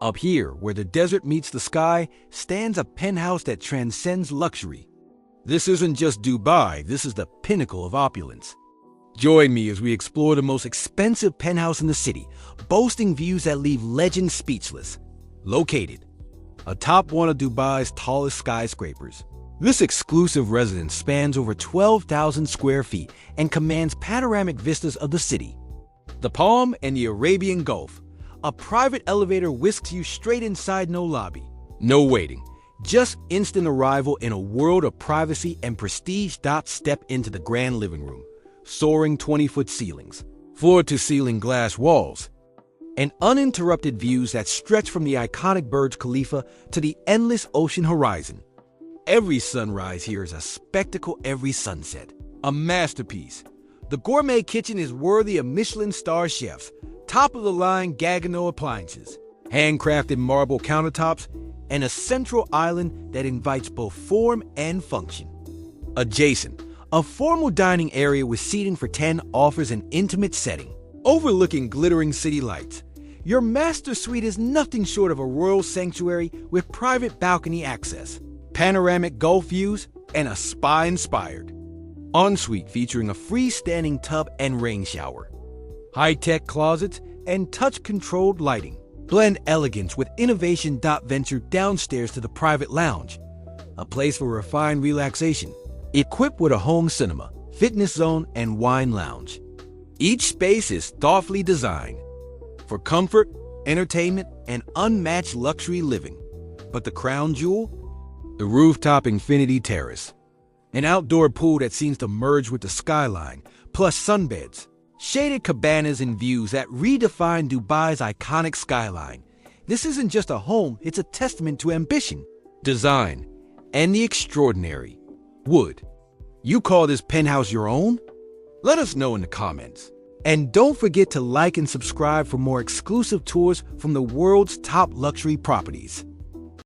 Up here, where the desert meets the sky, stands a penthouse that transcends luxury. This isn't just Dubai, this is the pinnacle of opulence. Join me as we explore the most expensive penthouse in the city, boasting views that leave legends speechless. Located atop one of Dubai's tallest skyscrapers, this exclusive residence spans over 12,000 square feet and commands panoramic vistas of the city, the Palm, and the Arabian Gulf. A private elevator whisks you straight inside, no lobby, no waiting, just instant arrival in a world of privacy and prestige. Step into the grand living room. Soaring 20-foot ceilings, floor-to-ceiling glass walls, and uninterrupted views that stretch from the iconic Burj Khalifa to the endless ocean horizon. Every sunrise here is a spectacle, every sunset a masterpiece. The gourmet kitchen is worthy of Michelin-star chefs, top-of-the-line Gaggenau appliances, handcrafted marble countertops, and a central island that invites both form and function. Adjacent, a formal dining area with seating for 10 offers an intimate setting, overlooking glittering city lights. Your master suite is nothing short of a royal sanctuary with private balcony access, panoramic Gulf views, and a spa-inspired ensuite featuring a freestanding tub and rain shower. High-tech closets and touch-controlled lighting blend elegance with innovation. Venture downstairs to the private lounge, a place for refined relaxation, equipped with a home cinema, fitness zone, and wine lounge. Each space is thoughtfully designed for comfort, entertainment, and unmatched luxury living. But the crown jewel? The rooftop infinity terrace. An outdoor pool that seems to merge with the skyline, plus sunbeds, shaded cabanas, and views that redefine Dubai's iconic skyline. This isn't just a home, it's a testament to ambition, design, and the extraordinary. Would you call this penthouse your own? Let us know in the comments. And don't forget to like and subscribe for more exclusive tours from the world's top luxury properties.